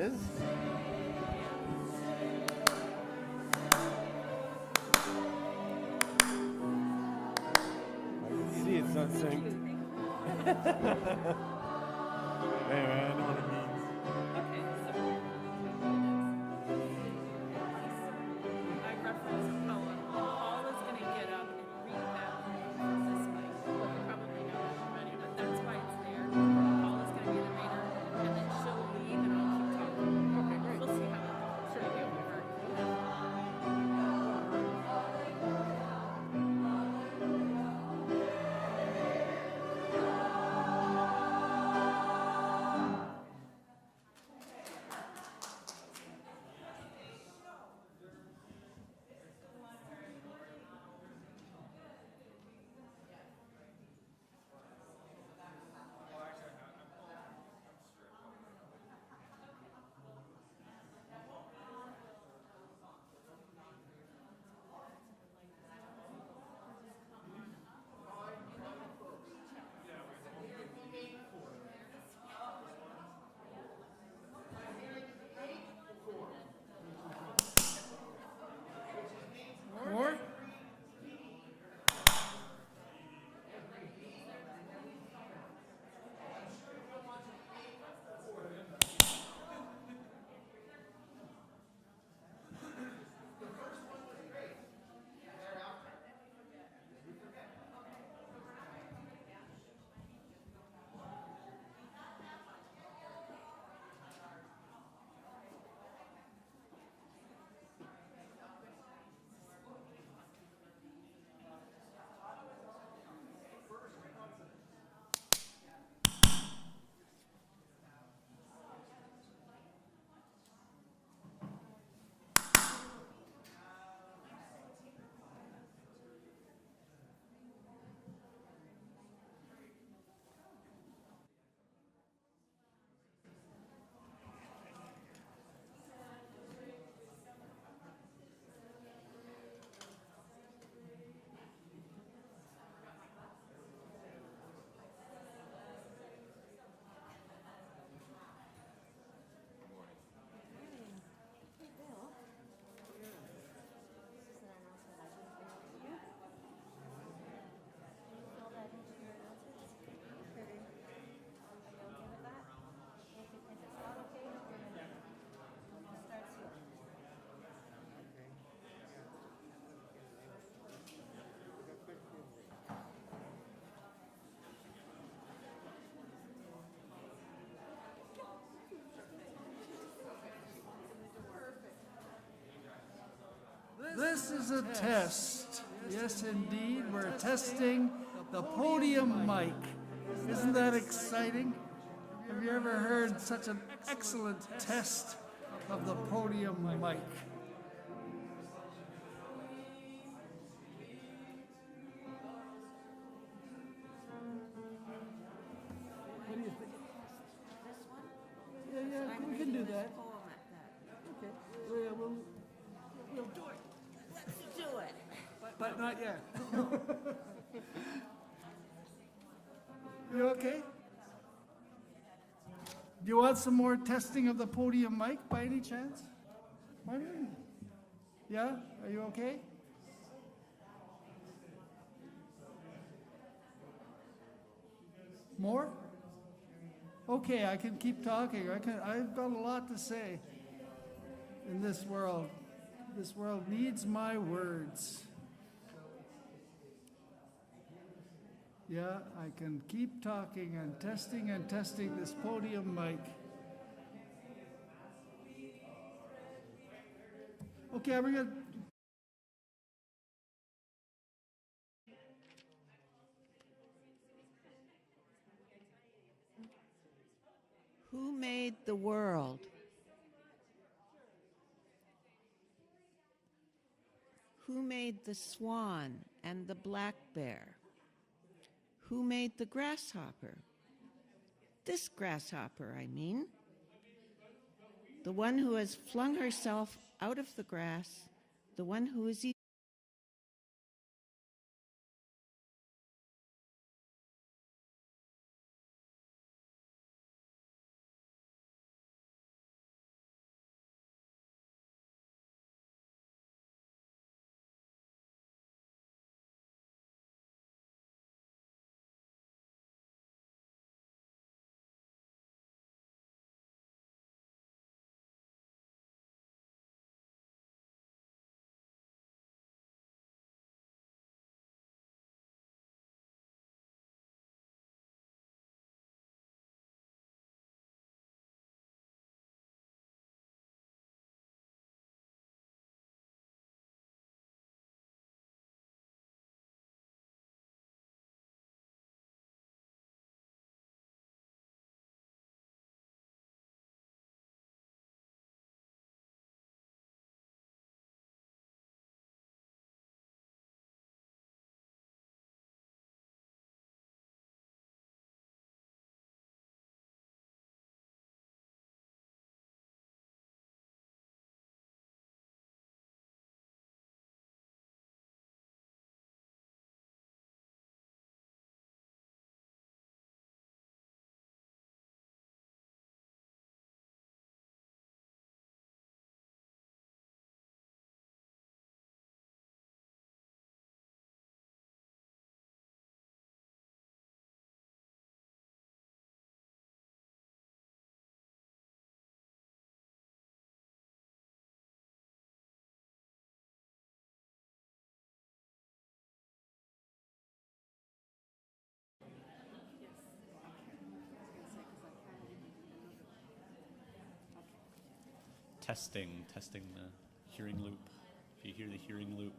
is. I can see it's not synced. Anyway, I know what it means. Okay, so I referenced a poem. Paul is going to get up and read that from this mic. You probably know that already, but that's why it's there. Paul is going to be the reader, and then she'll leave, and I'll keep talking. Okay, great. We'll see how it goes. Sure. Maybe it'll work. More? This is a test. Yes, indeed. We're testing the podium mic. Isn't that exciting? Have you ever heard such an excellent test of the podium mic? What do you think? This one? Yeah, yeah, I'm we can do reading this that. poem at that. Okay. Yeah, we'll do it. Let's do it. But not yet. You okay? Do you want some more testing of the podium mic by any chance? Martin? Yeah? Are you okay? More? Okay, I can keep talking. I've got a lot to say in this world. This world needs my words. Yeah, I can keep talking and testing this podium mic. Okay, we're gonna. Who made the world? Who made the swan and the black bear? Who made the grasshopper? This grasshopper, I mean. The one who has flung herself out of the grass, the one who is eating. testing the hearing loop. If you hear the hearing loop.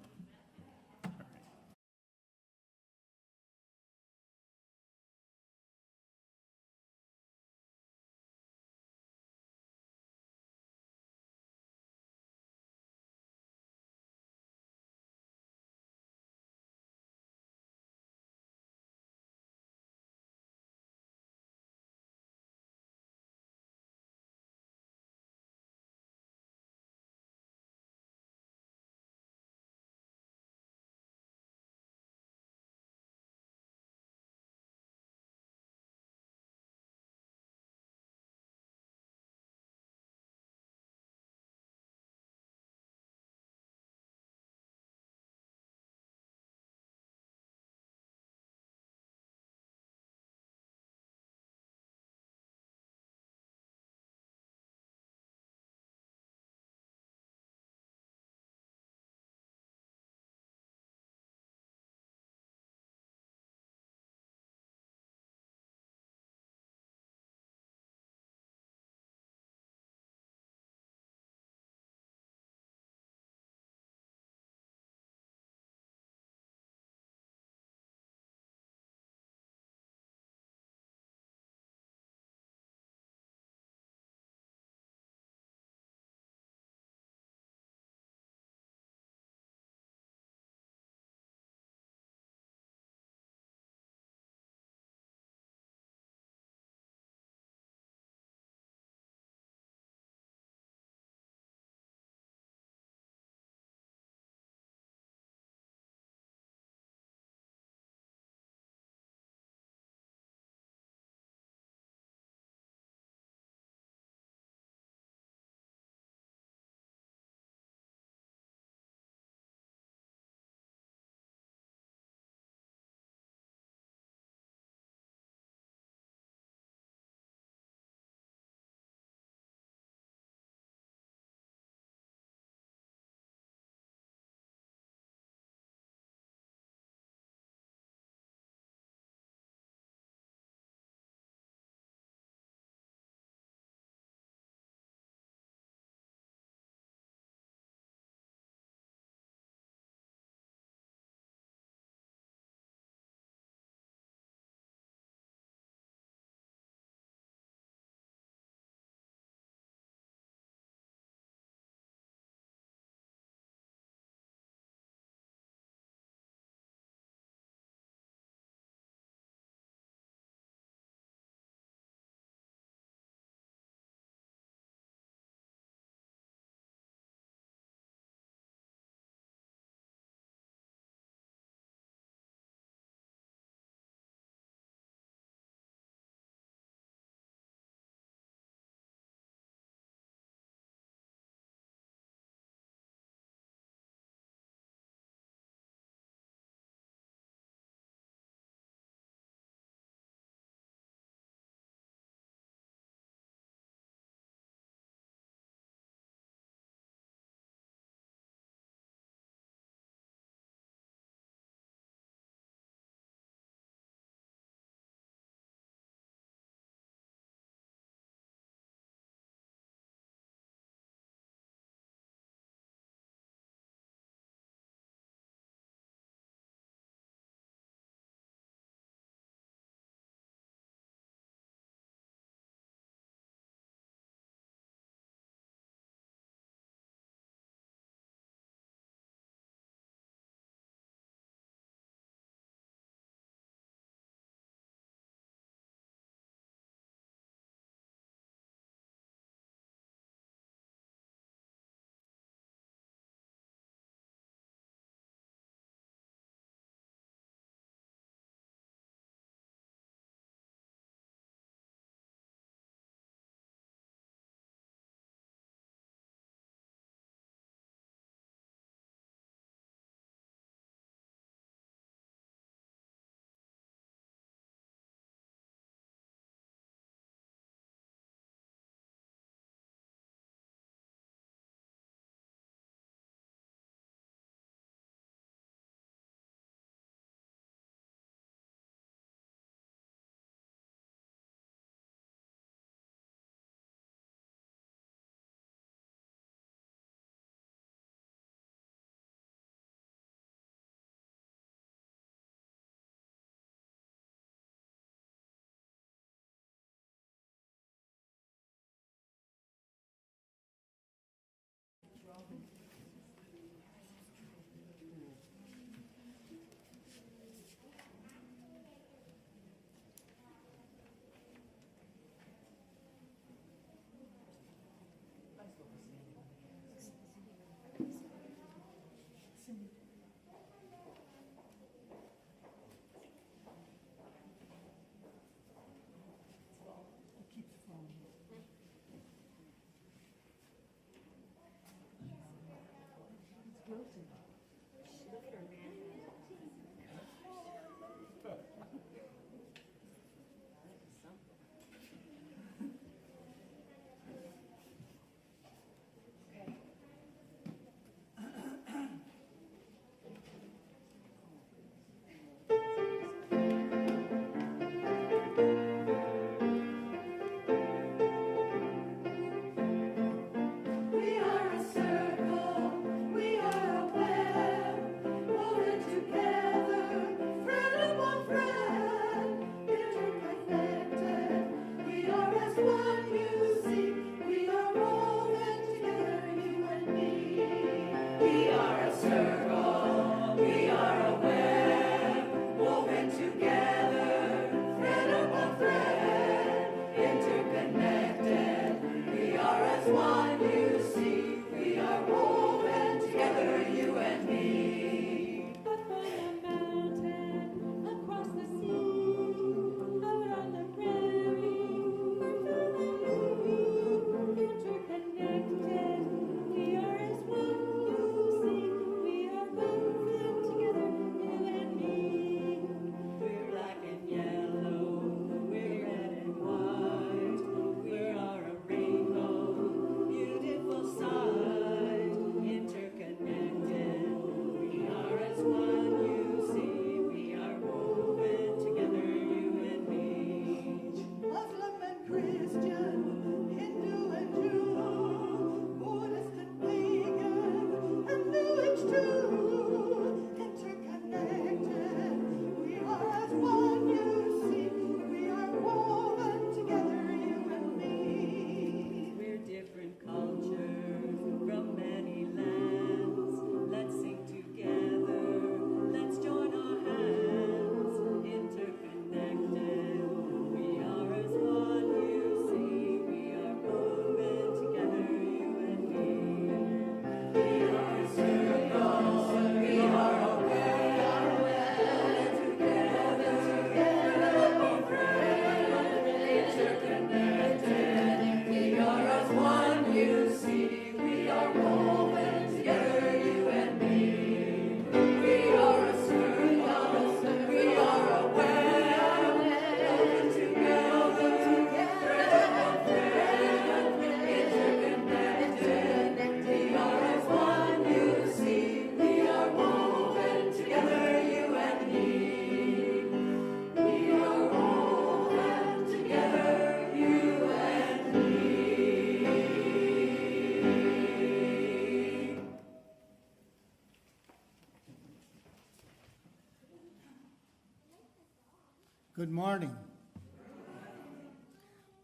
Good morning.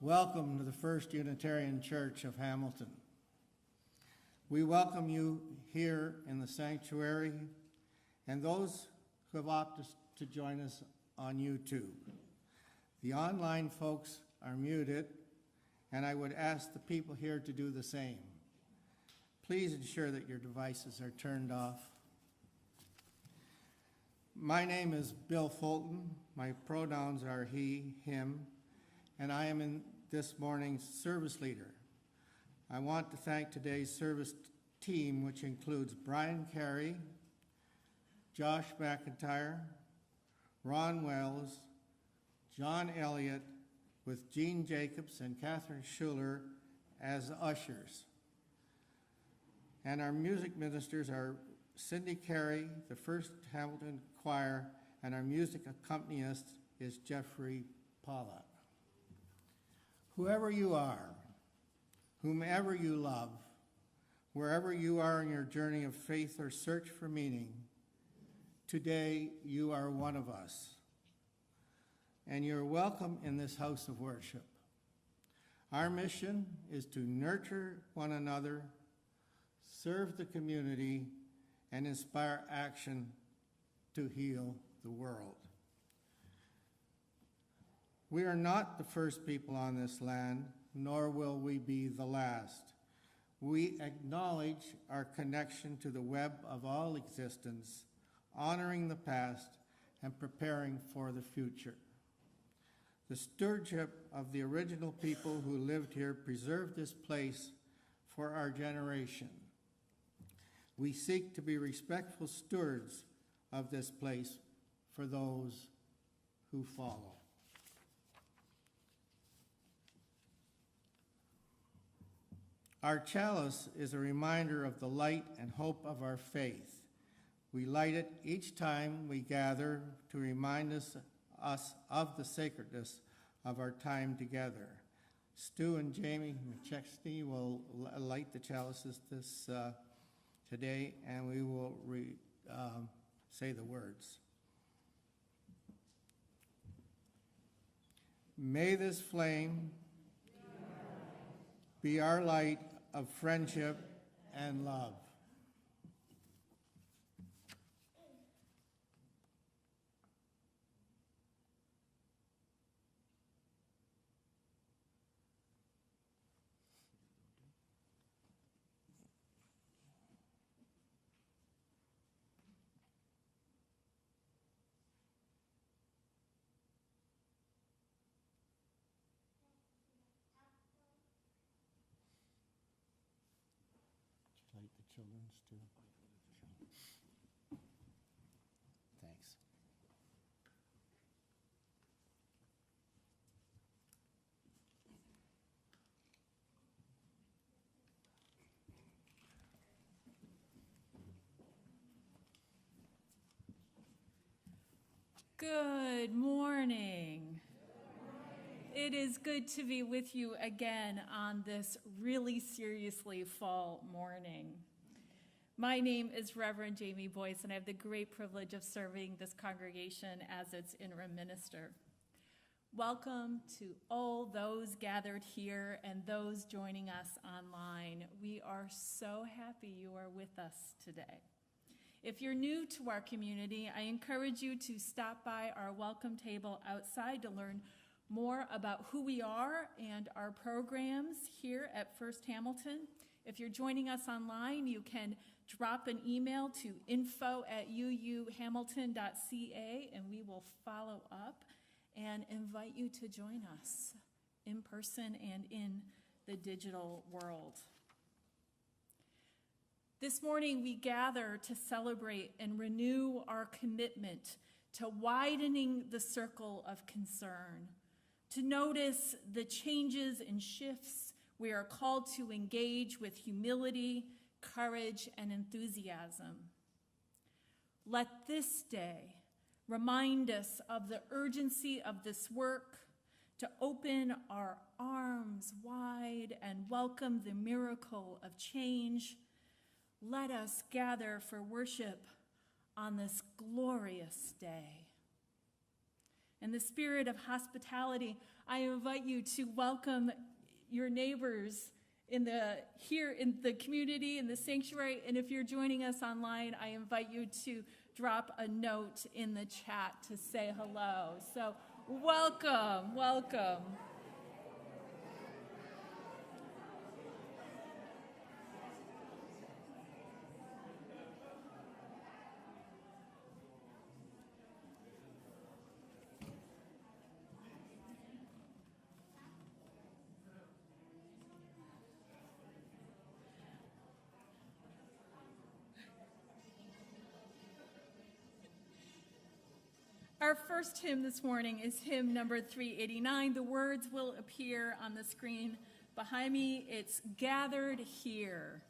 Welcome to the First Unitarian Church of Hamilton. We welcome you here in the sanctuary and those who have opted to join us on YouTube. The online folks are muted, and I would ask the people here to do the same. Please ensure that your devices are turned off. My name is Bill Fulton. My pronouns are he, him, and I am in this morning's service leader. I want to thank today's service team, which includes Brian Carey, Josh McIntyre, Ron Wells, John Elliott, with Jean Jacobs and Catherine Schuler as ushers. And our music ministers are Cindy Carey, the First Hamilton Choir, and our music accompanist is Jeffrey Pollack. Whoever you are, whomever you love, wherever you are in your journey of faith or search for meaning, today you are one of us. And you're welcome in this house of worship. Our mission is to nurture one another, serve the community, and inspire action to heal the world. We are not the first people on this land, nor will we be the last. We acknowledge our connection to the web of all existence, honoring the past and preparing for the future. The stewardship of the original people who lived here preserved this place for our generation. We seek to be respectful stewards of this place for those who follow. Our chalice is a reminder of the light and hope of our faith. We light it each time we gather to remind us of the sacredness of our time together. Stu and Jamie McChesney will light the chalices today, and we will say the words. May this flame be our light of friendship and love. Light the children's too. Thanks. Good morning. It is good to be with you again on this really seriously fall morning. My name is Reverend Jamie Boyce, and I have the great privilege of serving this congregation as its interim minister. Welcome to all those gathered here and those joining us online. We are so happy you are with us today. If you're new to our community, I encourage you to stop by our welcome table outside to learn more about who we are and our programs here at First Hamilton. If you're joining us online, you can drop an email to info@uuhamilton.ca, and we will follow up and invite you to join us in person and in the digital world. This morning, we gather to celebrate and renew our commitment to widening the circle of concern, to notice the changes and shifts we are called to engage with humility, courage, and enthusiasm. Let this day remind us of the urgency of this work, to open our arms wide and welcome the miracle of change. Let us gather for worship on this glorious day. In the spirit of hospitality, I invite you to welcome your neighbors here in the community, in the sanctuary, and if you're joining us online, I invite you to drop a note in the chat to say hello. So welcome, welcome. Our first hymn this morning is hymn number 389. The words will appear on the screen behind me. It's Gathered Here.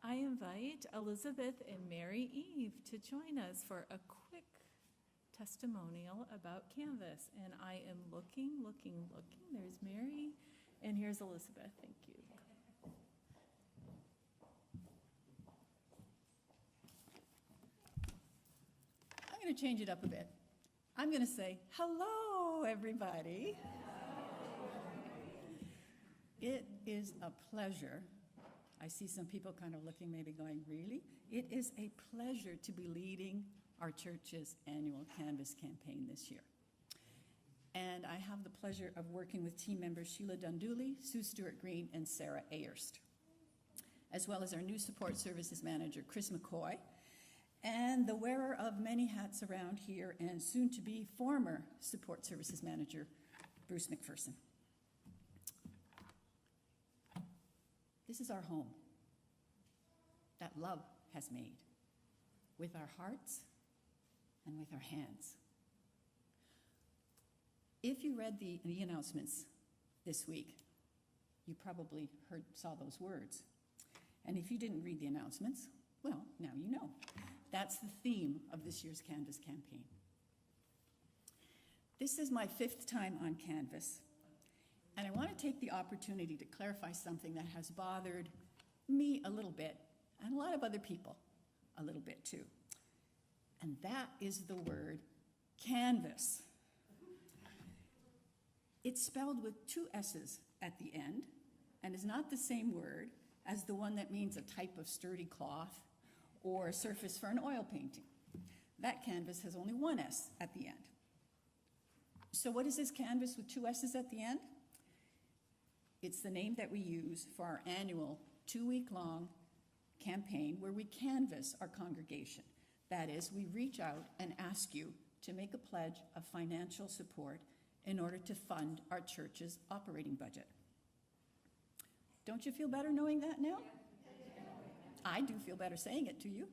I invite Elizabeth and Mary Eve to join us for a quick testimonial about Canvas. And I am looking. There's Mary, and here's Elizabeth. Thank you. I'm going to change it up a bit. I'm going to say, hello, everybody. It is a pleasure. I see some people kind of looking, maybe going, really? It is a pleasure to be leading our church's annual Canvas campaign this year. And I have the pleasure of working with team members Sheila Dundooley, Sue Stewart-Green, and Sarah Ayerst, as well as our new support services manager, Chris McCoy, and the wearer of many hats around here and soon-to-be former support services manager, Bruce McPherson. This is our home that love has made with our hearts and with our hands. If you read the announcements this week, you probably saw those words. And if you didn't read the announcements, well, now you know. That's the theme of this year's Canvas campaign. This is my 5th time on Canvas. And I want to take the opportunity to clarify something that has bothered me a little bit, and a lot of other people a little bit too. And that is the word canvas. It's spelled with 2 S's at the end, and is not the same word as the one that means a type of sturdy cloth or a surface for an oil painting. That canvas has only 1 S at the end. So what is this canvas with 2 S's at the end? It's the name that we use for our annual 2-week-long campaign where we canvass our congregation. That is, we reach out and ask you to make a pledge of financial support in order to fund our church's operating budget. Don't you feel better knowing that now? I do feel better saying it to you.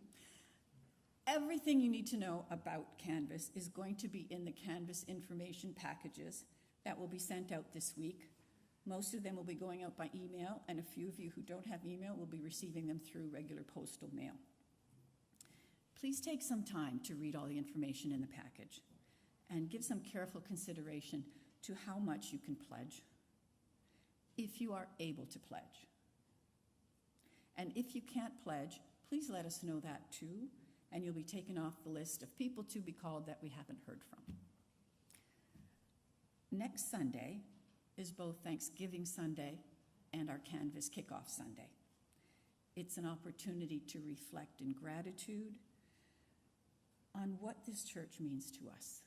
Everything you need to know about Canvas is going to be in the Canvas information packages that will be sent out this week. Most of them will be going out by email, and a few of you who don't have email will be receiving them through regular postal mail. Please take some time to read all the information in the package and give some careful consideration to how much you can pledge, if you are able to pledge. And if you can't pledge, please let us know that too, and you'll be taken off the list of people to be called that we haven't heard from. Next Sunday is both Thanksgiving Sunday and our Canvas Kickoff Sunday. It's an opportunity to reflect in gratitude on what this church means to us.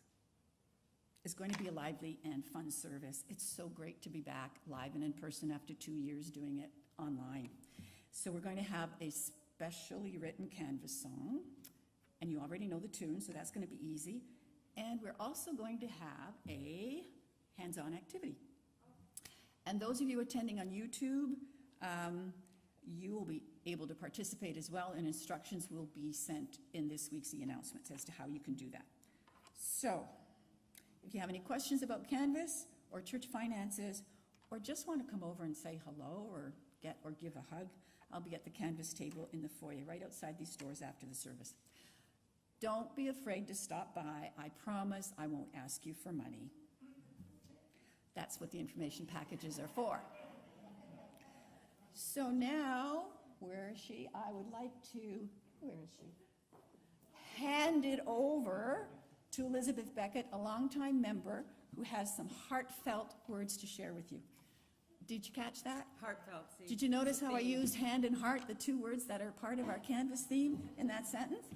It's going to be a lively and fun service. It's so great to be back live and in person after 2 years doing it online. So we're going to have a specially written Canvas song, and you already know the tune, so that's going to be easy. And we're also going to have a hands-on activity. And those of you attending on YouTube, you will be able to participate as well, and instructions will be sent in this week's e-announcements as to how you can do that. So, if you have any questions about Canvas or church finances, or just want to come over and say hello or give a hug, I'll be at the Canvas table in the foyer right outside these doors after the service. Don't be afraid to stop by. I promise I won't ask you for money. That's what the information packages are for. So now, where is she? I would like to, where is she? Hand it over to Elizabeth Beckett, a longtime member who has some heartfelt words to share with you. Did you catch that? Heartfelt. See, did you notice how I used hand and heart, the two words that are part of our Canvas theme in that sentence?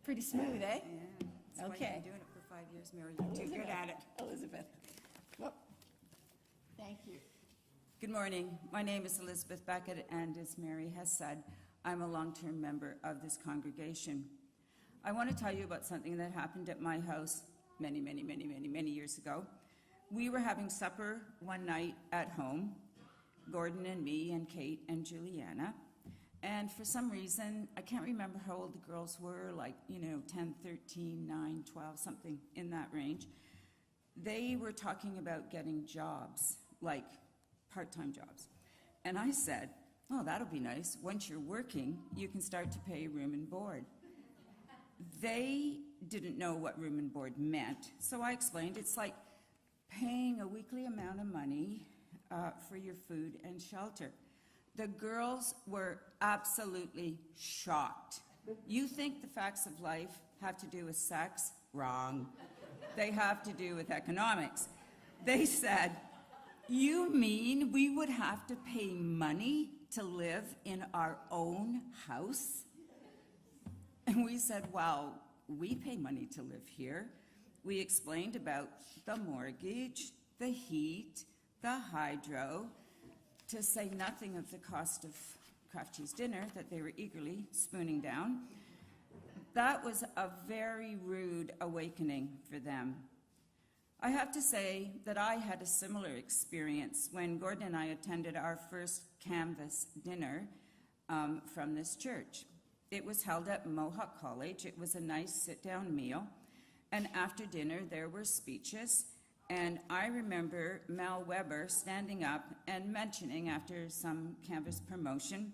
Pretty smooth, eh? Yeah. That's Okay. why you've been doing it for 5 years, Mary. You're too good at it. Elizabeth. Whoop. Thank you. Good morning. My name is Elizabeth Beckett, and as Mary has said, I'm a long-term member of this congregation. I want to tell you about something that happened at my house many years ago. We were having supper one night at home, Gordon and me and Kate and Juliana, and for some reason, I can't remember how old the girls were, like, 10, 13, 9, 12, something in that range. They were talking about getting jobs, like part-time jobs. And I said, oh, that'll be nice. Once you're working, you can start to pay room and board. They didn't know what room and board meant, so I explained it's like paying a weekly amount of money for your food and shelter. The girls were absolutely shocked. You think the facts of life have to do with sex? Wrong. They have to do with economics. They said, you mean we would have to pay money to live in our own house? And we said, well, we pay money to live here. We explained about the mortgage, the heat, the hydro, to say nothing of the cost of Kraft cheese dinner that they were eagerly spooning down. That was a very rude awakening for them. I have to say that I had a similar experience when Gordon and I attended our first Canvas dinner from this church. It was held at Mohawk College. It was a nice sit-down meal. And after dinner, there were speeches. And I remember Mal Weber standing up and mentioning, after some Canvas promotion,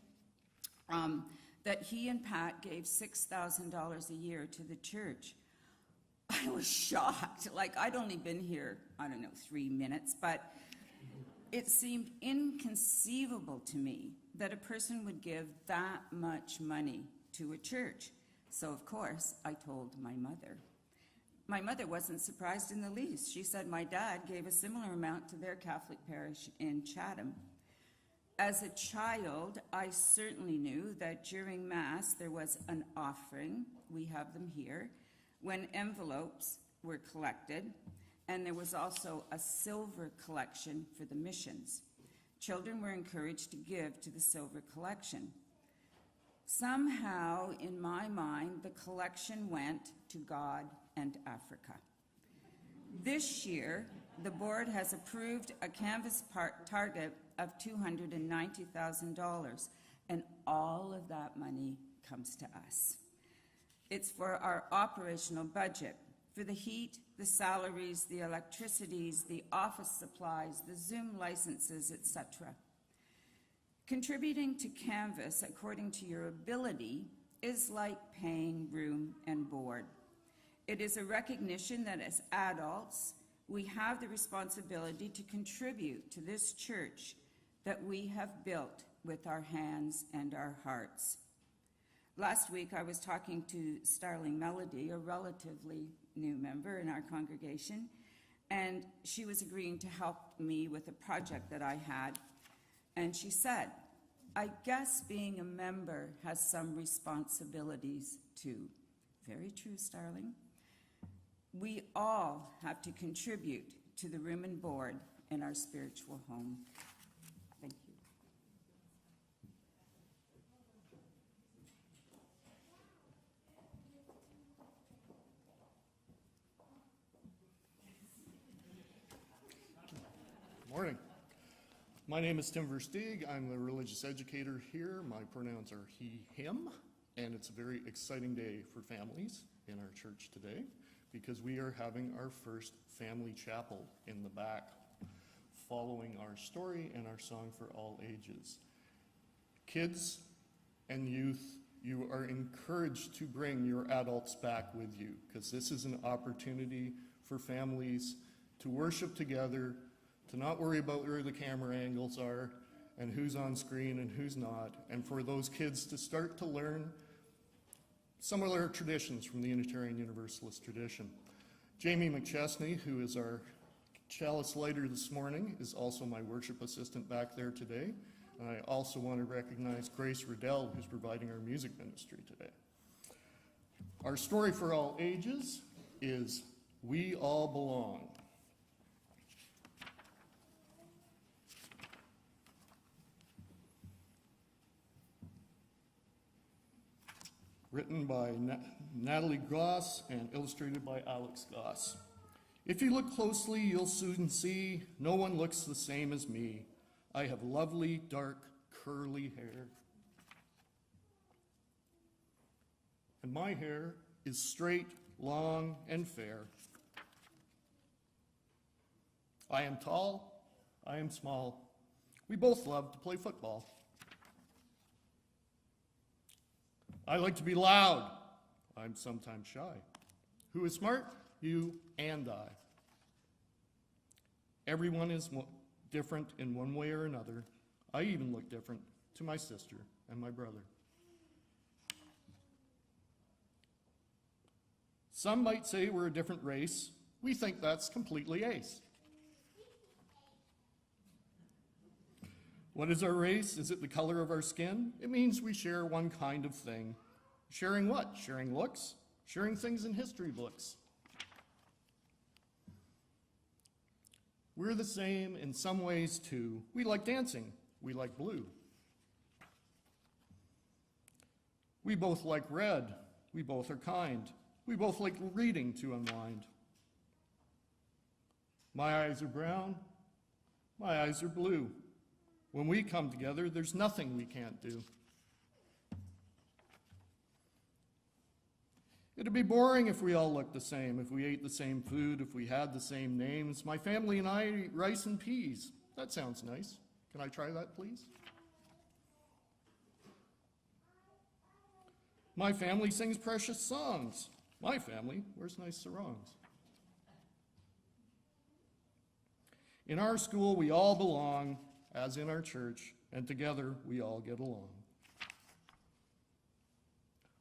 that he and Pat gave $6,000 a year to the church. I was shocked. Like, I'd only been here, 3 minutes, but it seemed inconceivable to me that a person would give that much money to a church. So, of course, I told my mother. My mother wasn't surprised in the least. She said my dad gave a similar amount to their Catholic parish in Chatham. As a child, I certainly knew that during Mass there was an offering, we have them here, when envelopes were collected, and there was also a silver collection for the missions. Children were encouraged to give to the silver collection. Somehow, in my mind, the collection went to God and Africa. This year, the board has approved a Canvas target of $290,000, and all of that money comes to us. It's for our operational budget, for the heat, the salaries, the electricities, the office supplies, the Zoom licenses, etc. Contributing to Canvas according to your ability is like paying room and board. It is a recognition that as adults, we have the responsibility to contribute to this church that we have built with our hands and our hearts. Last week, I was talking to Starling Melody, a relatively new member in our congregation, and she was agreeing to help me with a project that I had. And she said, I guess being a member has some responsibilities too. Very true, Starling. We all have to contribute to the room and board in our spiritual home. Thank you. Morning. My name is Tim Versteeg. I'm the religious educator here. My pronouns are he, him, and it's a very exciting day for families in our church today because we are having our first family chapel in the back, following our story and our song for all ages. Kids and youth, you are encouraged to bring your adults back with you because this is an opportunity for families to worship together, to not worry about where the camera angles are and who's on screen and who's not, and for those kids to start to learn similar traditions from the Unitarian Universalist tradition. Jamie McChesney, who is our chalice lighter this morning, is also my worship assistant back there today. And I also want to recognize Grace Riddell, who's providing our music ministry today. Our story for all ages is We All Belong. Written by Natalie Goss and illustrated by Alex Goss. If you look closely, you'll soon see no one looks the same as me. I have lovely, dark, curly hair. And my hair is straight, long, and fair. I am tall, I am small. We both love to play football. I like to be loud. I'm sometimes shy. Who is smart? You and I. Everyone is different in one way or another. I even look different to my sister and my brother. Some might say we're a different race. We think that's completely ace. What is our race? Is it the color of our skin? It means we share one kind of thing. Sharing what? Sharing looks? Sharing things in history books. We're the same in some ways too. We like dancing. We like blue. We both like red. We both are kind. We both like reading to unwind. My eyes are brown. My eyes are blue. When we come together, there's nothing we can't do. It'd be boring if we all looked the same, if we ate the same food, if we had the same names. My family and I eat rice and peas. That sounds nice. Can I try that, please? My family sings precious songs. My family wears nice sarongs. In our school, we all belong, as in our church, and together we all get along.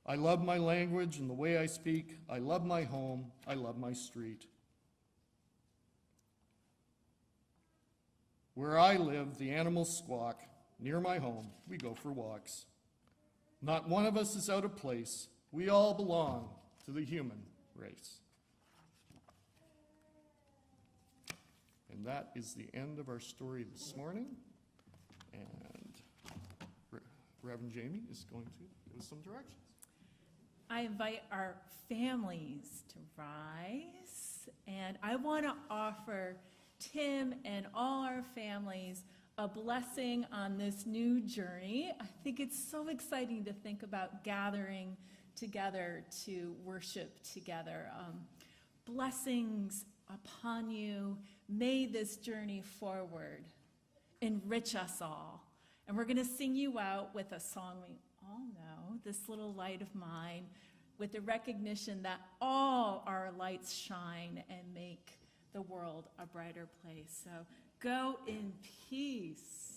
I love my language and the way I speak. I love my home. I love my street. Where I live, the animals squawk. Near my home, we go for walks. Not one of us is out of place. We all belong to the human race. And that is the end of our story this morning. And Reverend Jamie is going to give us some directions. I invite our families to rise, and I want to offer Tim and all our families a blessing on this new journey. I think it's so exciting to think about gathering together to worship together. Blessings upon you. May this journey forward enrich us all. And we're going to sing you out with a song we all know, This Little Light of Mine, with the recognition that all our lights shine and make the world a brighter place. So go in peace.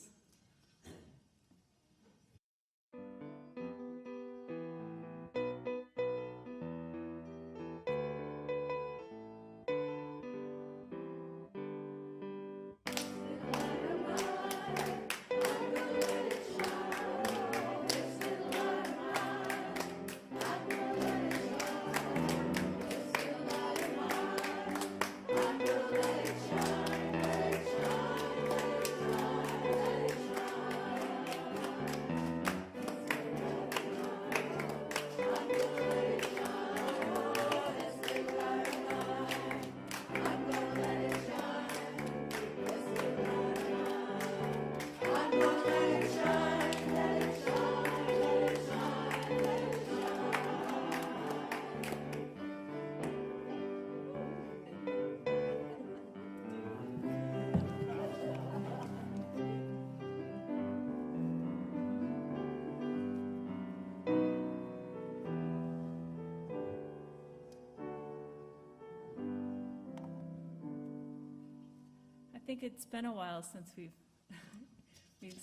I think it's been a while since we've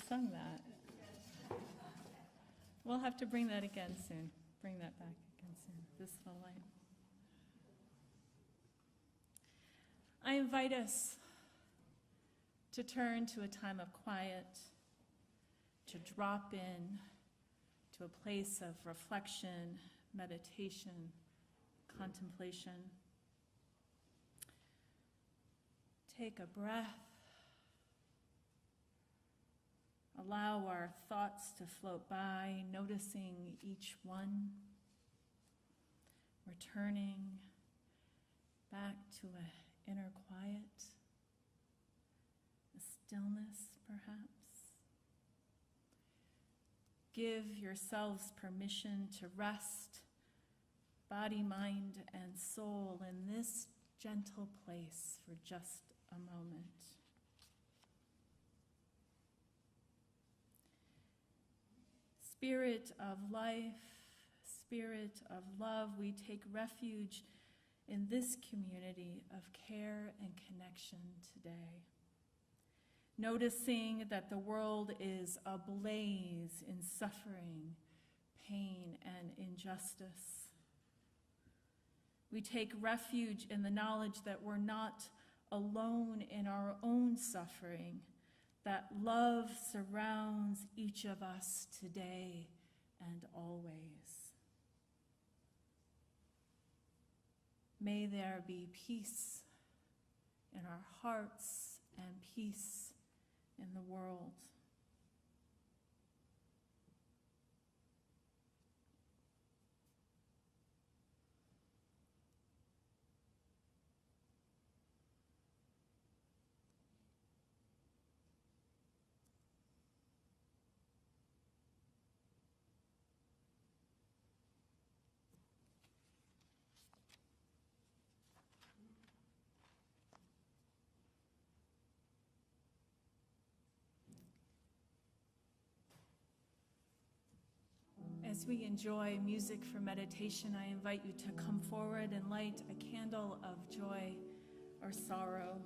sung that. We'll have to bring that again soon. Bring that back again soon. This little light. I invite us to turn to a time of quiet, to drop in to a place of reflection, meditation, contemplation. Take a breath. Allow our thoughts to float by, noticing each one. Returning back to an inner quiet, a stillness perhaps. Give yourselves permission to rest, body, mind, and soul in this gentle place for just a moment. Spirit of life, Spirit of love, we take refuge in this community of care and connection today. Noticing that the world is ablaze in suffering, pain, and injustice. We take refuge in the knowledge that we're not alone in our own suffering, that love surrounds each of us today and always. May there be peace in our hearts and peace in the world. As we enjoy music for meditation, I invite you to come forward and light a candle of joy or sorrow.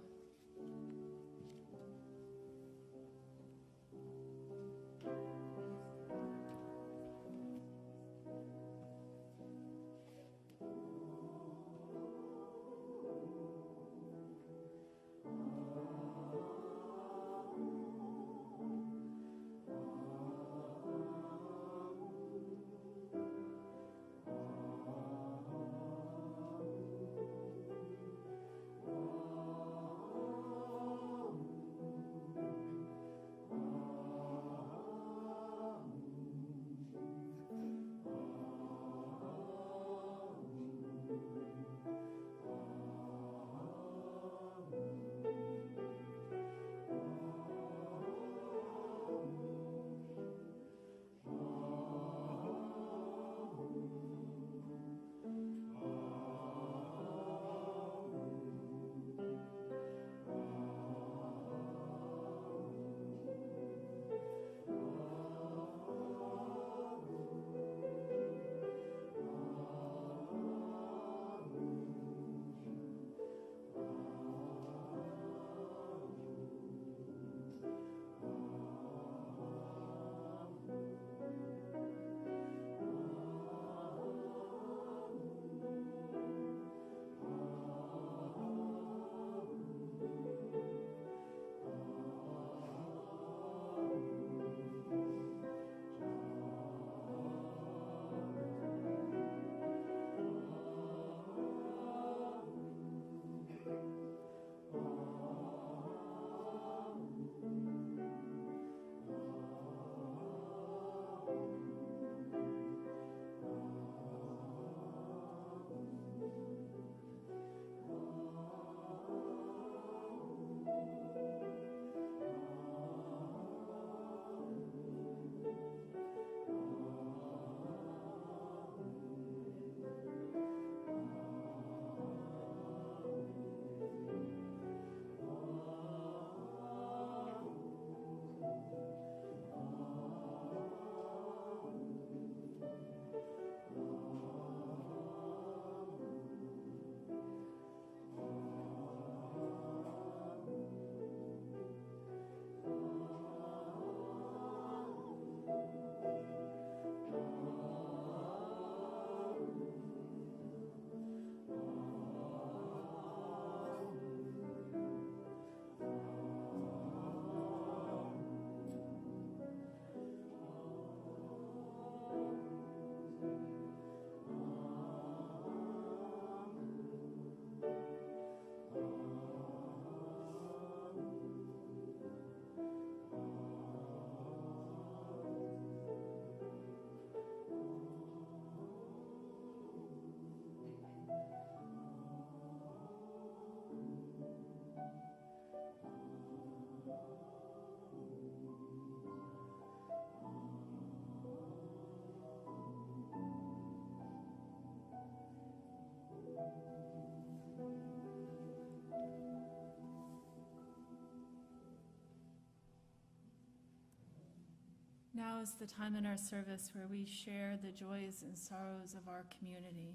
Now is the time in our service where we share the joys and sorrows of our community.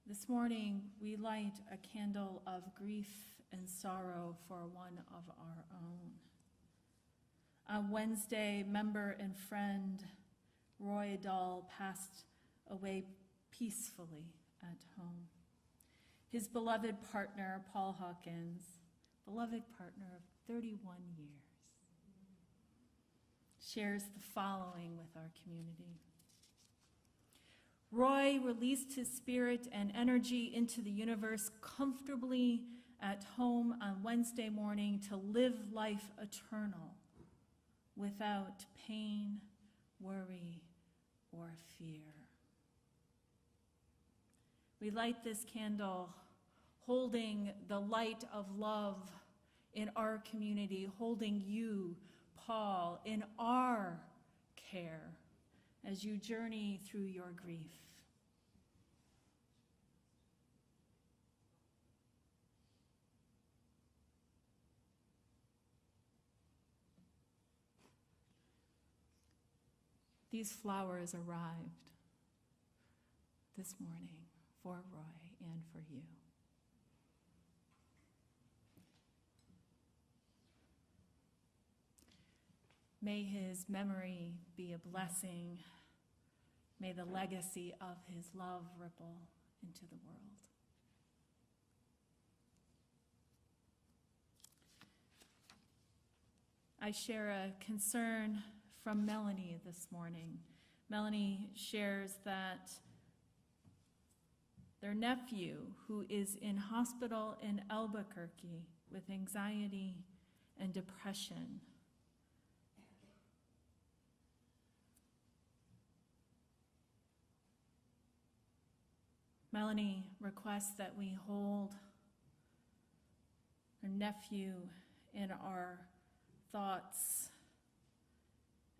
This morning, we light a candle of grief and sorrow for one of our own. On Wednesday, member and friend Roy Dahl passed away peacefully at home. His beloved partner, Paul Hawkins, beloved partner of 31 years, shares the following with our community. Roy released his spirit and energy into the universe comfortably at home on Wednesday morning to live life eternal without pain, worry, or fear. We light this candle holding the light of love in our community, holding you, Paul, in our care as you journey through your grief. These flowers arrived this morning for Roy and for you. May his memory be a blessing. May the legacy of his love ripple into the world. I share a concern from Melanie this morning. Melanie shares that their nephew, who is in hospital in Albuquerque with anxiety and depression, Melanie requests that we hold her nephew in our thoughts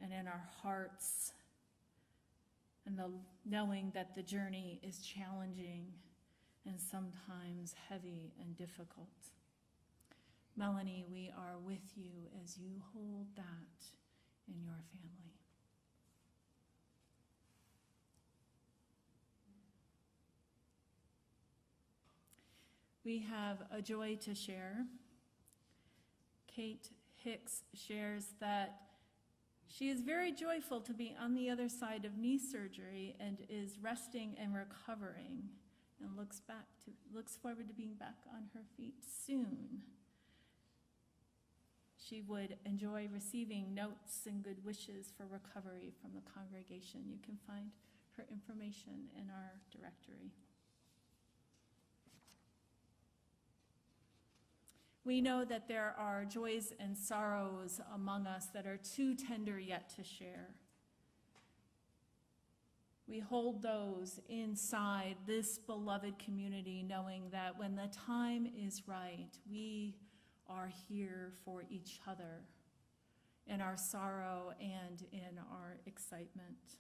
and in our hearts, and knowing that the journey is challenging and sometimes heavy and difficult. Melanie, we are with you as you hold that in your family. We have a joy to share. Kate Hicks shares that she is very joyful to be on the other side of knee surgery and is resting and recovering, and looks forward to being back on her feet soon. She would enjoy receiving notes and good wishes for recovery from the congregation. You can find her information in our directory. We know that there are joys and sorrows among us that are too tender yet to share. We hold those inside this beloved community, knowing that when the time is right, we are here for each other in our sorrow and in our excitement.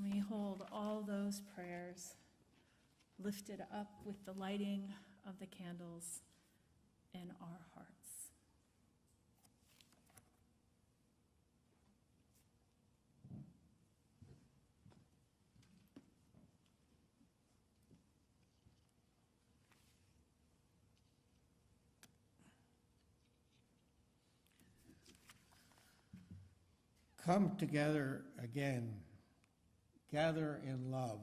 We hold all those prayers lifted up with the lighting of the candles in our hearts. Come together again, gather in love.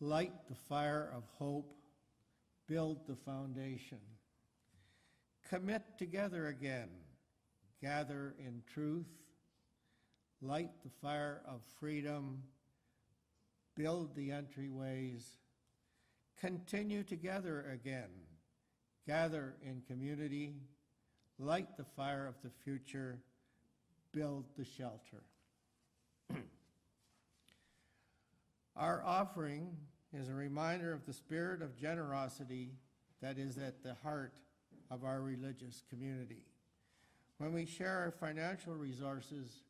Light the fire of hope, build the foundation. Commit together again, gather in truth. Light the fire of freedom, build the entryways. Continue together again, gather in community. Light the fire of the future, build the shelter. Our offering is a reminder of the spirit of generosity that is at the heart of our religious community. When we share our financial resources,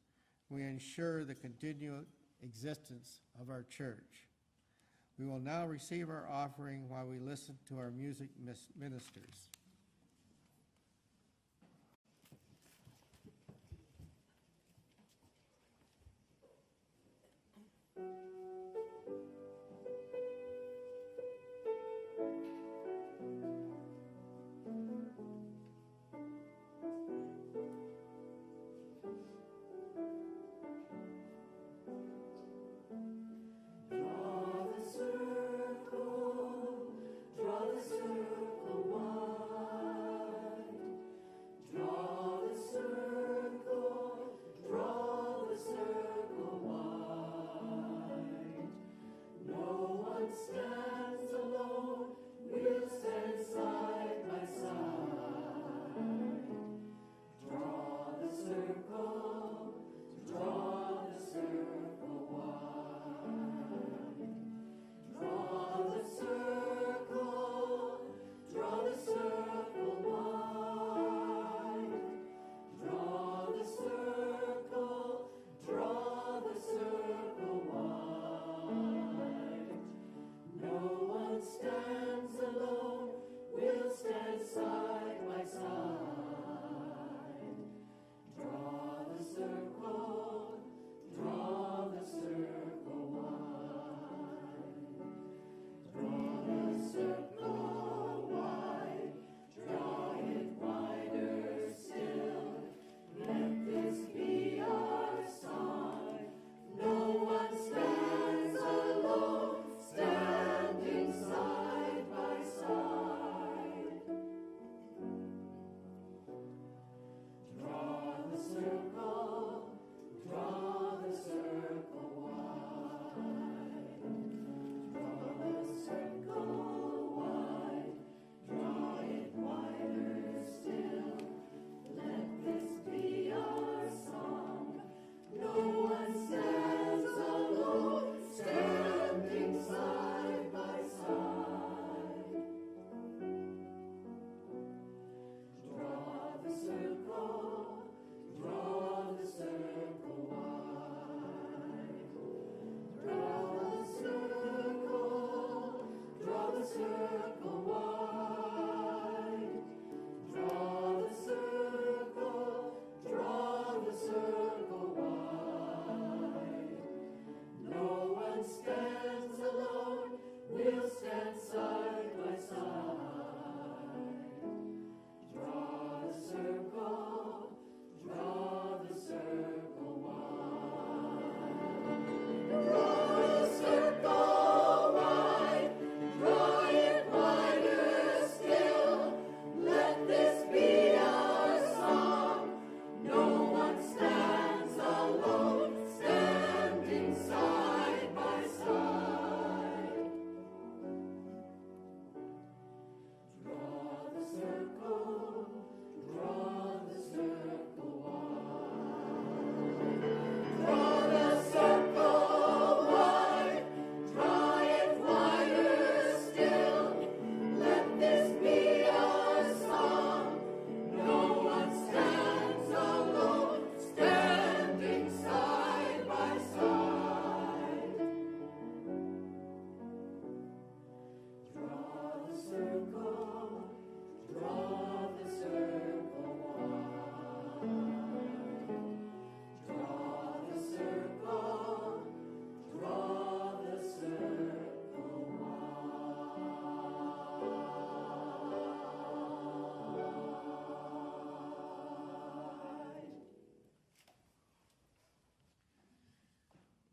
we ensure the continued existence of our church. We will now receive our offering while we listen to our music ministers.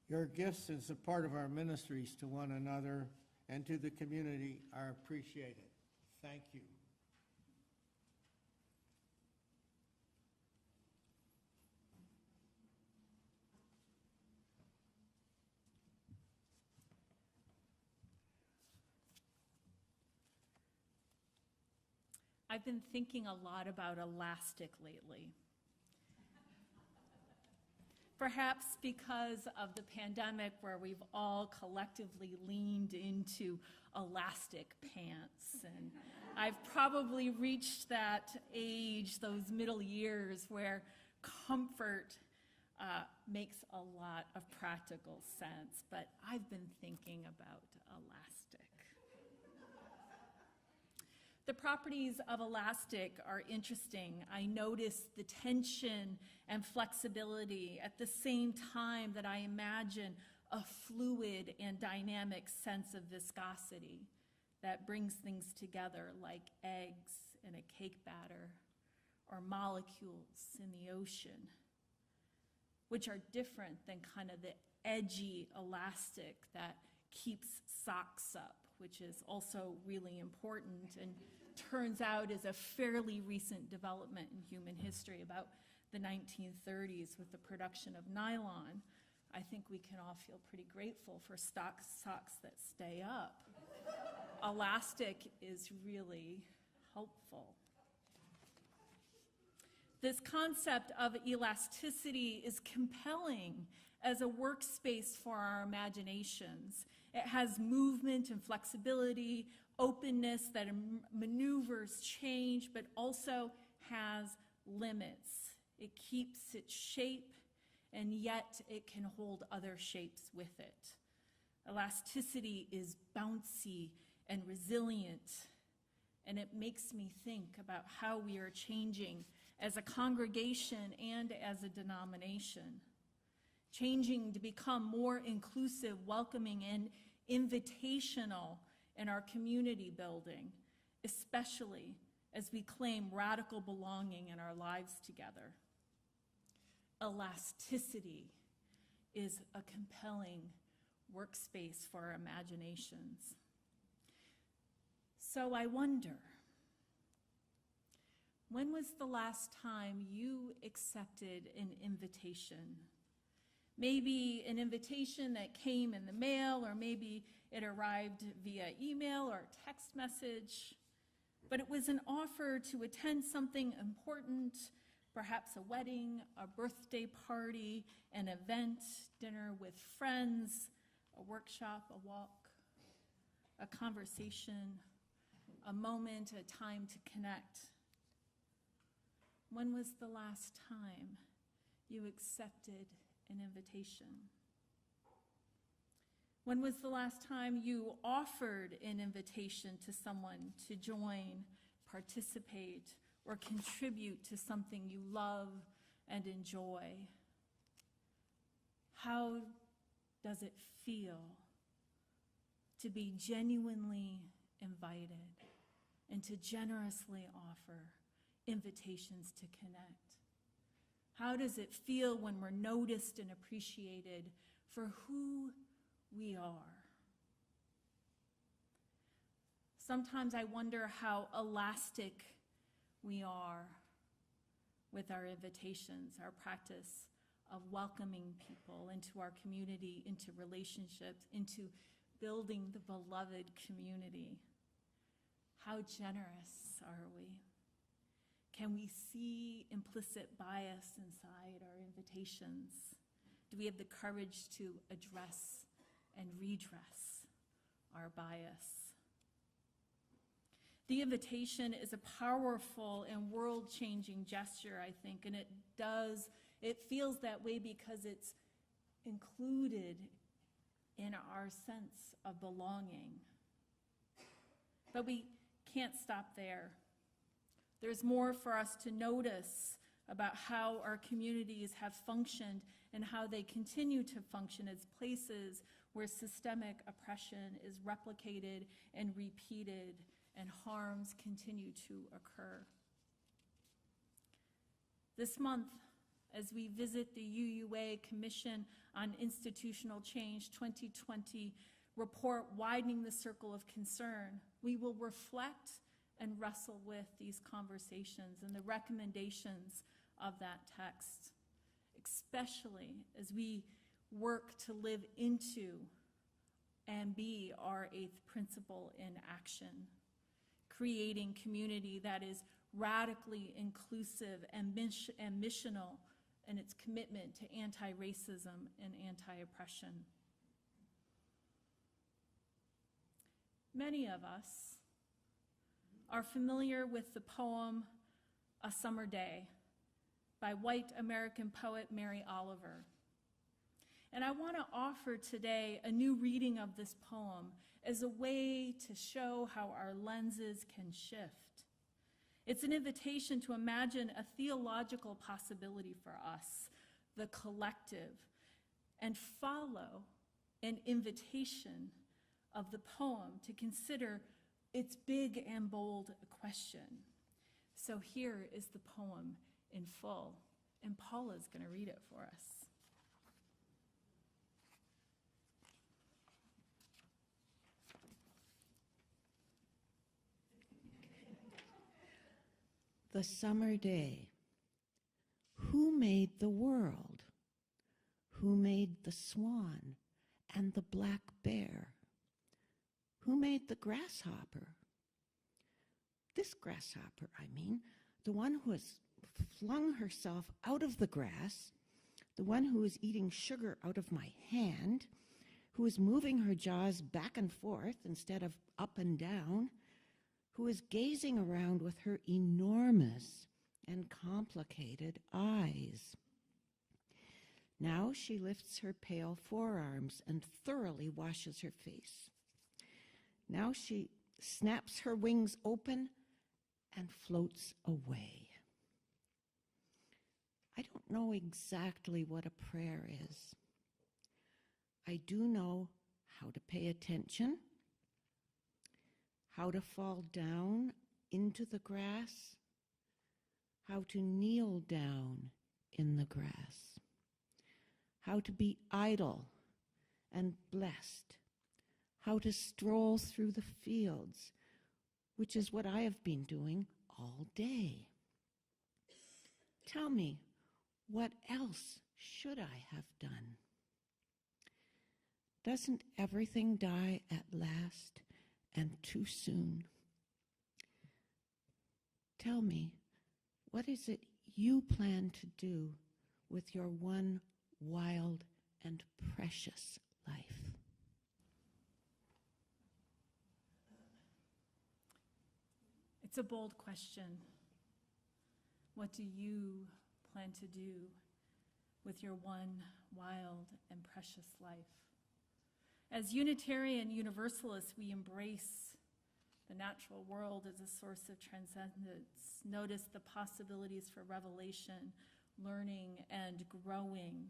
Your gifts and support of our ministries to one another and to the community are appreciated. Thank you. I've been thinking a lot about elastic lately. Perhaps because of the pandemic where we've all collectively leaned into elastic pants. And I've probably reached that age, those middle years, where comfort makes a lot of practical sense, but I've been thinking about elastic. The properties of elastic are interesting. I notice the tension and flexibility at the same time that I imagine a fluid and dynamic sense of viscosity that brings things together like eggs in a cake batter or molecules in the ocean, which are different than kind of the edgy elastic that keeps socks up, which is also really important and turns out is a fairly recent development in human history, about the 1930s with the production of nylon. I think we can all feel pretty grateful for socks that stay up. Elastic is really helpful. This concept of elasticity is compelling as a workspace for our imaginations. It has movement and flexibility, openness that maneuvers change, but also has limits. It keeps its shape, and yet it can hold other shapes with it. Elasticity is bouncy and resilient, and it makes me think about how we are changing as a congregation and as a denomination. Changing to become more inclusive, welcoming, and invitational in our community building, especially as we claim radical belonging in our lives together. Elasticity is a compelling workspace for our imaginations. So I wonder, when was the last time you accepted an invitation? Maybe an invitation that came in the mail, or maybe it arrived via email or text message, but it was an offer to attend something important, perhaps a wedding, a birthday party, an event, dinner with friends, a workshop, a walk, a conversation, a moment, a time to connect. When was the last time you accepted an invitation? When was the last time you offered an invitation to someone to join, participate, or contribute to something you love and enjoy? How does it feel to be genuinely invited and to generously offer invitations to connect? How does it feel when we're noticed and appreciated for who we are? Sometimes I wonder how elastic we are with our invitations, our practice of welcoming people into our community, into relationships, into building the beloved community. How generous are we? Can we see implicit bias inside our invitations? Do we have the courage to address and redress our bias? The invitation is a powerful and world-changing gesture, I think, and it feels that way because it's included in our sense of belonging. But we can't stop there. There's more for us to notice about how our communities have functioned and how they continue to function as places where systemic oppression is replicated and repeated and harms continue to occur. This month, as we visit the UUA Commission on Institutional Change 2020 report, Widening the Circle of Concern, we will reflect and wrestle with these conversations and the recommendations of that text, especially as we work to live into and be our eighth principle in action, creating community that is radically inclusive and missional in its commitment to anti-racism and anti-oppression. Many of us are familiar with the poem A Summer Day by white American poet Mary Oliver. And I want to offer today a new reading of this poem as a way to show how our lenses can shift. It's an invitation to imagine a theological possibility for us, the collective, and follow an invitation of the poem to consider its big and bold question. So here is the poem in full, and Paula's going to read it for us. The summer day. Who made the world? Who made the swan and the black bear? Who made the grasshopper? This grasshopper, I mean, the one who has flung herself out of the grass, the one who is eating sugar out of my hand, who is moving her jaws back and forth instead of up and down, who is gazing around with her enormous and complicated eyes. Now she lifts her pale forearms and thoroughly washes her face. Now she snaps her wings open and floats away. I don't know exactly what a prayer is. I do know how to pay attention, how to fall down into the grass, how to kneel down in the grass, how to be idle and blessed, how to stroll through the fields, which is what I have been doing all day. Tell me, what else should I have done? Doesn't everything die at last and too soon? Tell me, what is it you plan to do with your one wild and precious life? It's a bold question. What do you plan to do with your one wild and precious life? As Unitarian Universalists, we embrace the natural world as a source of transcendence. Notice the possibilities for revelation, learning, and growing,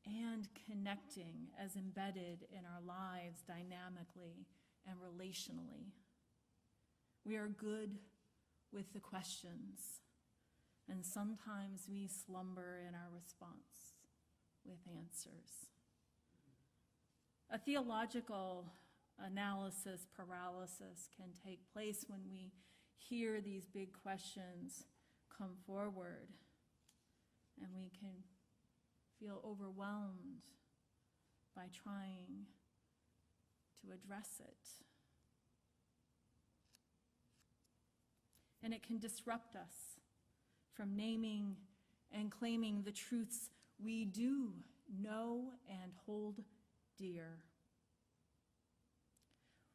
and connecting as embedded in our lives dynamically and relationally. We are good with the questions, and sometimes we slumber in our response with answers. A theological analysis paralysis can take place when we hear these big questions come forward, and we can feel overwhelmed by trying to address it. And it can disrupt us from naming and claiming the truths we do know and hold dear.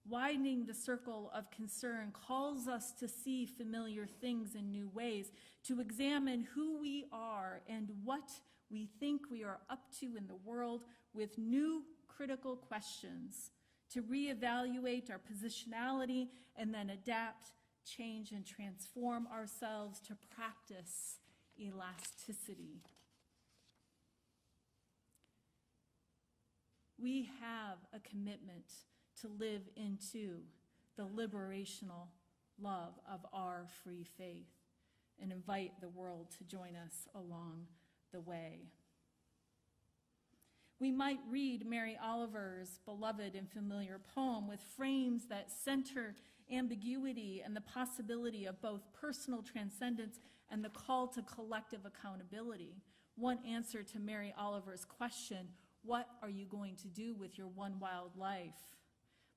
Widening the circle of concern calls us to see familiar things in new ways, to examine who we are and what we think we are up to in the world with new critical questions, to reevaluate our positionality and then adapt, change, and transform ourselves to practice elasticity. We have a commitment to live into the liberational love of our free faith and invite the world to join us along the way. We might read Mary Oliver's beloved and familiar poem with frames that center ambiguity and the possibility of both personal transcendence and the call to collective accountability. One answer to Mary Oliver's question, what are you going to do with your one wild life,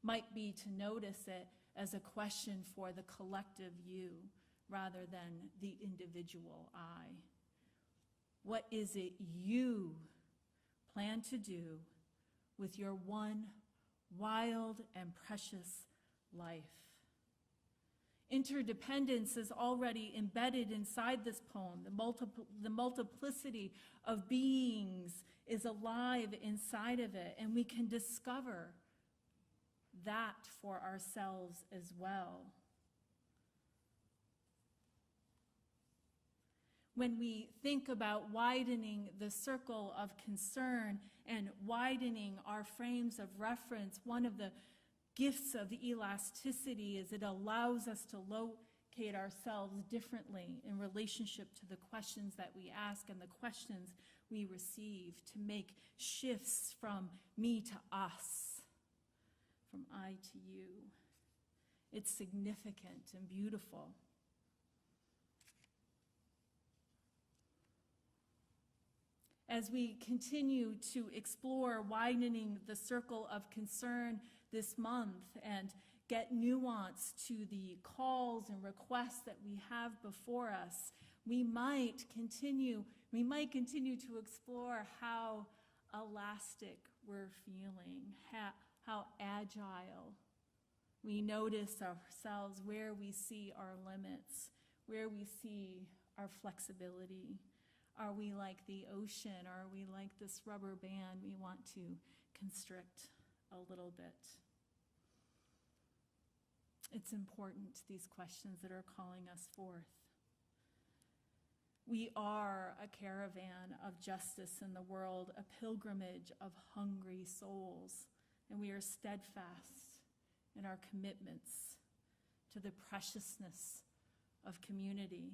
might be to notice it as a question for the collective you rather than the individual I. What is it you plan to do with your one wild and precious life? Interdependence is already embedded inside this poem. The multiplicity of beings is alive inside of it, and we can discover that for ourselves as well. When we think about widening the circle of concern and widening our frames of reference, one of the gifts of elasticity is it allows us to locate ourselves differently in relationship to the questions that we ask and the questions we receive, to make shifts from me to us, from I to you. It's significant and beautiful. As we continue to explore widening the circle of concern this month and get nuance to the calls and requests that we have before us, we might continue to explore how elastic we're feeling, how agile. We notice ourselves where we see our limits, where we see our flexibility. Are we like the ocean? Are we like this rubber band we want to constrict a little bit? It's important, these questions that are calling us forth. We are a caravan of justice in the world, a pilgrimage of hungry souls, and we are steadfast in our commitments to the preciousness of community,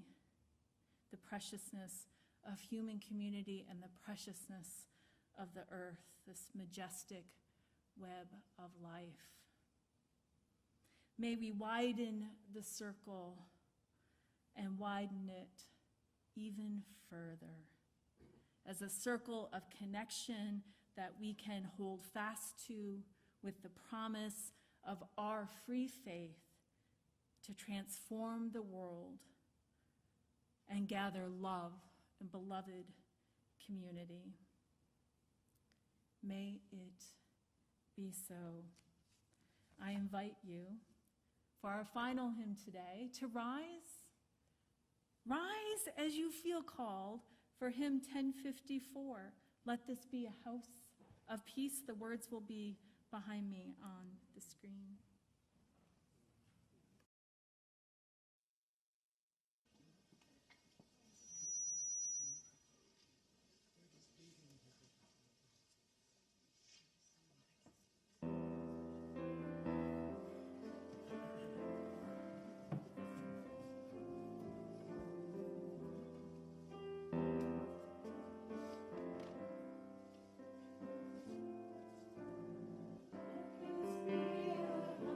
the preciousness of human community, and the preciousness of the earth, this majestic web of life. May we widen the circle and widen it even further as a circle of connection that we can hold fast to with the promise of our free faith to transform the world and gather love and beloved community. May it be so. I invite you for our final hymn today to rise. Rise as you feel called for hymn 1054. Let this be a house of peace. The words will be behind me on the screen. Be a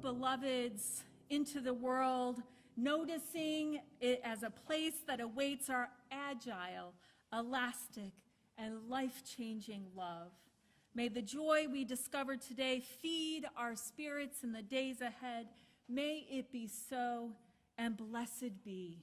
beloveds into the world, noticing it as a place that awaits our agile, elastic, and life-changing love. May the joy we discover today feed our spirits in the days ahead. May it be so, and blessed be.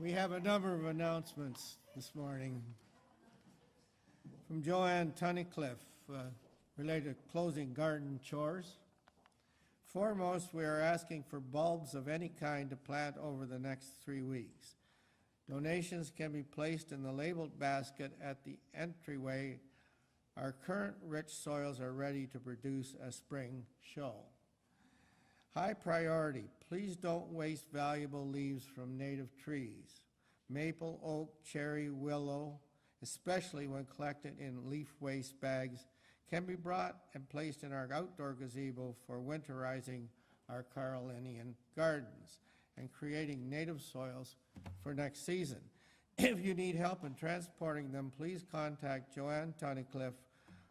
We have a number of announcements this morning. From Joanne Tunnicliffe, related to closing garden chores. Foremost, we are asking for bulbs of any kind to plant over the next 3 weeks. Donations can be placed in the labeled basket at the entryway. Our current rich soils are ready to produce a spring show. High priority, please don't waste valuable leaves from native trees. Maple, oak, cherry, willow, especially when collected in leaf waste bags, can be brought and placed in our outdoor gazebo for winterizing our Carolinian gardens and creating native soils for next season. If you need help in transporting them, please contact Joanne Tunnicliffe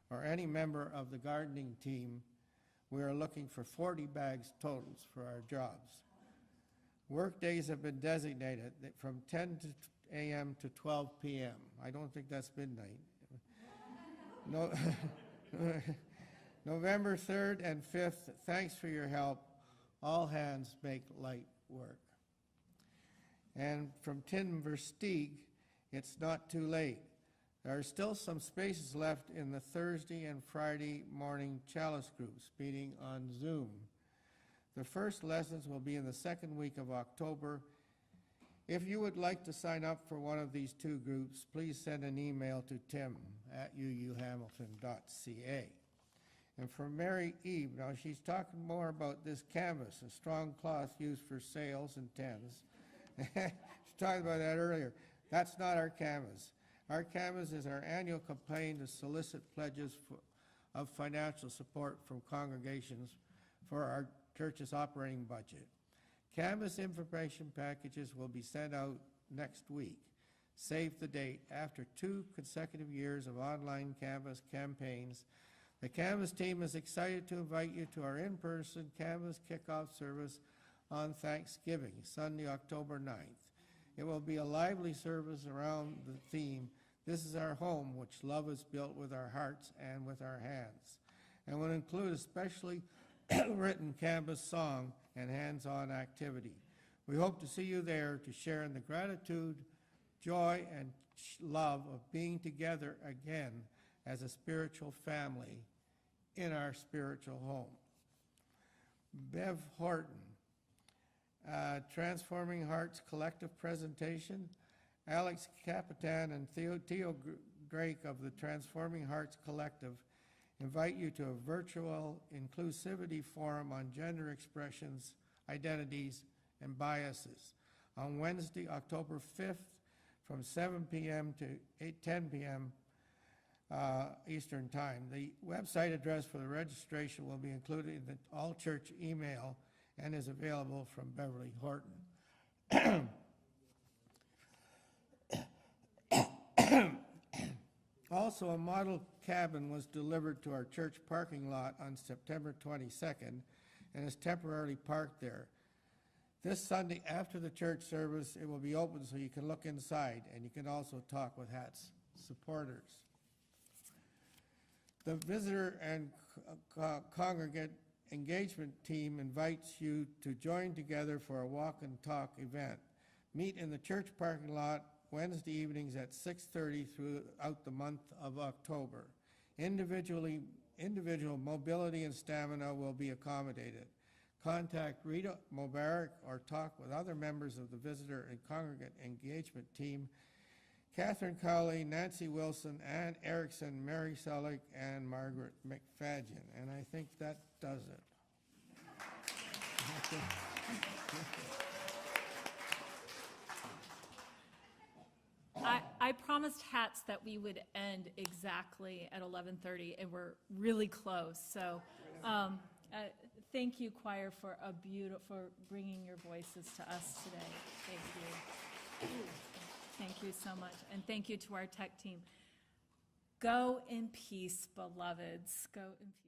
or any member of the gardening team. We are looking for 40 bags totals for our jobs. Work days have been designated from 10 a.m. to 12 p.m. I don't think that's midnight. No, November 3rd and 5th, thanks for your help. All hands make light work. And from Tim Versteeg, it's not too late. There are still some spaces left in the Thursday and Friday morning chalice groups meeting on Zoom. The first lessons will be in the second week of October. If you would like to sign up for one of these two groups, please send an email to tim@uuhamilton.ca. And for Mary Eve, now she's talking more about this canvas, a strong cloth used for sails and tents. She talked about that earlier. That's not our canvas. Our canvas is our annual campaign to solicit pledges of financial support from congregations for our church's operating budget. Canvas information packages will be sent out next week. Save the date. After 2 consecutive years of online Canvas campaigns, The Canvas team is excited to invite you to our in-person Canvas kickoff service on Thanksgiving, Sunday, October 9th. It will be a lively service around the theme, "This is our home, which love is built with our hearts and with our hands," and will include a specially written Canvas song and hands-on activity. We hope to see you there to share in the gratitude, joy, and love of being together again as a spiritual family in our spiritual home. Bev Horton, Transforming Hearts Collective Presentation. Alex Capitan and Theo Drake of the Transforming Hearts Collective invite you to a virtual inclusivity forum on gender expressions, identities, and biases on Wednesday, October 5th from 7 p.m. to 10 p.m. Eastern Time. The website address for the registration will be included in the all-church email and is available from Beverly Horton. Also, a model cabin was delivered to our church parking lot on September 22nd and is temporarily parked there. This Sunday after the church service, it will be open so you can look inside, and you can also talk with HATS supporters. The visitor and congregate engagement team invites you to join together for a walk and talk event. Meet in the church parking lot Wednesday evenings at 6:30 throughout the month of October. Individual mobility and stamina will be accommodated. Contact Rita Mubarak or talk with other members of the visitor and congregate engagement team, Catherine Cowley, Nancy Wilson, Ann Erickson, Mary Selick, and Margaret McFadgen. And I think that does it. I promised HATS that we would end exactly at 11:30, and we're really close. So thank you, choir, for bringing your voices to us today. Thank you. Thank you so much. And thank you to our tech team. Go in peace, beloveds. Go in peace.